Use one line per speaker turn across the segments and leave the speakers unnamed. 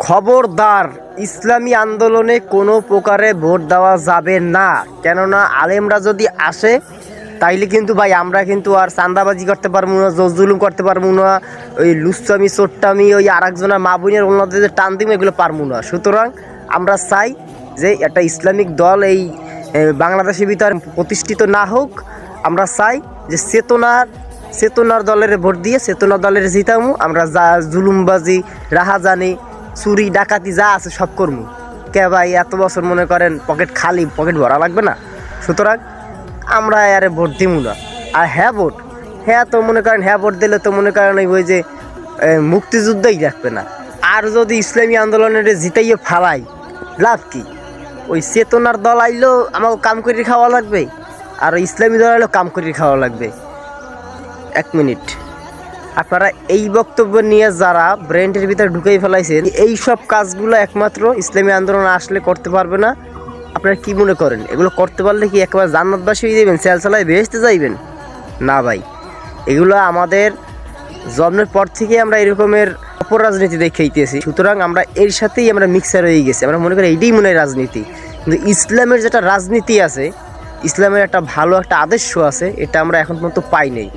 খবরদার, ইসলামী আন্দোলনে কোনো প্রকারে ভোট দেওয়া যাবে না। কেননা আলেমরা যদি আসে তাইলে কিন্তু ভাই আমরা কিন্তু আর চাঁদাবাজি করতে পারবো না, জুলুম করতে পারবো না, ওই লুচ্চামি চোট্টামি ওই আর একজনের মা বোনের অন্যদের টান দিম এগুলো পারবো না। সুতরাং আমরা চাই যে একটা ইসলামিক দল এই বাংলাদেশের ভিতর প্রতিষ্ঠিত না হোক। আমরা চাই যে চেতনার দলের ভোট দিয়ে চেতনার দলের জিতামু। আমরা যা জুলুমবাজি রাহাজানি চুরি ডাকাতি যা আছে সব করবো। কে ভাই এত বছর মনে করেন পকেট খালি, পকেট ভরা লাগবে না। সুতরাং আমরা আরে ভোট দিব না। আর ভোট তো মনে করেন ভোট দিলে তো মনে করেন ওই যে মুক্তিযুদ্ধই রাখবে না। আর যদি ইসলামী আন্দোলনের জিতাইয়ে ফালাই লাভ কি? ওই চেতনার দল আইলেও আমাকে কাম করে খাওয়া লাগবে, আর ইসলামী দল আইলেও কাম করে খাওয়া লাগবে। এক মিনিট, আপনারা এই বক্তব্য নিয়ে যারা ব্রেন্ডের ভিতরে ঢুকেই ফেলাইছেন, এই সব কাজগুলো একমাত্র ইসলামী আন্দোলন আসলে করতে পারবে না। আপনারা কি মনে করেন এগুলো করতে পারলে কি একেবারে জান্নাতবাসী হয়ে যাবেন, চালায় বেহেশতে যাইবেন? না ভাই, এগুলো আমাদের জন্মের পর থেকে আমরা এরকমের অপরাজনীতি দেখাইতেছি। সুতরাং আমরা এর সাথেই আমরা মিক্সার হয়ে গেছি। আমরা মনে করি এইটাই মনে হয় রাজনীতি, কিন্তু ইসলামের যেটা রাজনীতি আছে, ইসলামের একটা ভালো একটা আদর্শ আছে, এটা আমরা এখন পর্যন্ত পাই নাই।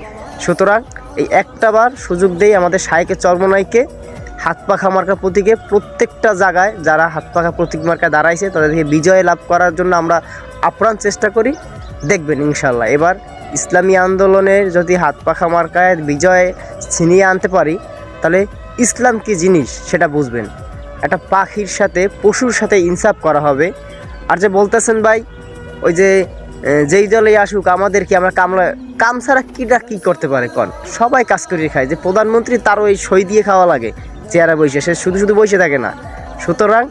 সুতরাং এই একটাবার সুযোগ দেই আমাদের শাইখে চরমনাইকে, হাত পাখা মার্কা প্রতীকে প্রত্যেকটা জায়গায় যারা হাত পাখা প্রতীক মার্কা দাঁড়াইছে তাদেরকে বিজয় লাভ করার জন্য আমরা আপ্রাণ চেষ্টা করি। দেখবেন ইনশাল্লাহ এবার ইসলামী আন্দোলনের যদি হাত পাখা মার্কায় বিজয় ছিনিয়ে আনতে পারি, তাহলে ইসলাম কী জিনিস সেটা বুঝবেন। একটা পাখির সাথে পশুর সাথে ইনসাফ করা হবে। আর যে বলতেছেন ভাই ওই যে যেই দলে আসুক আমাদেরকে আমরা কাম ছাড়া কী করতে পারে কন? সবাই কাজ করে খায়। যে প্রধানমন্ত্রী তারও ওই সই দিয়ে খাওয়া লাগে চেয়ারে বসে, সে শুধু বসে থাকে না। সুতরাং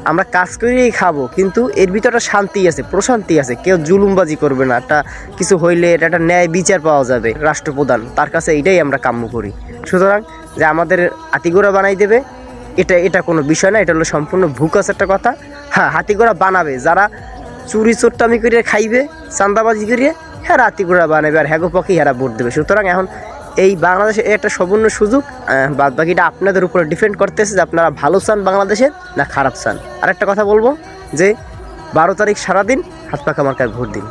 আমরা কাজ করেই খাবো, কিন্তু এর ভিতরে শান্তি আছে, প্রশান্তি আছে। কেউ জুলুমবাজি করবে না, একটা কিছু হইলে এটা একটা ন্যায় বিচার পাওয়া যাবে। রাষ্ট্রপ্রধান তার কাছে এইটাই আমরা কাম্য করি। সুতরাং যে আমাদের হাতিগোড়া বানাই দেবে এটা কোনো বিষয় না, এটা হলো সম্পূর্ণ ভুকাস একটা কথা। হ্যাঁ, হাতিগোড়া বানাবে যারা চুরি চোট্টামি করে খাইবে, চাঁদাবাজি করিয়ে, হ্যাঁ হাতিগোড়া বানাবে, আর হ্যাগো পক্ষেই হেরা ভোট দেবে। সুতরাং এখন এই বাংলাদেশে একটা সম্পূর্ণ সুযোগ, বাদ বাকিটা আপনাদের উপরে ডিপেন্ড করতেছে যে আপনারা ভালো চান বাংলাদেশের না খারাপ চান। আর একটা কথা বলবো যে 12 তারিখ সারাদিন হাত পাখা মার্কায় ভোট দিন।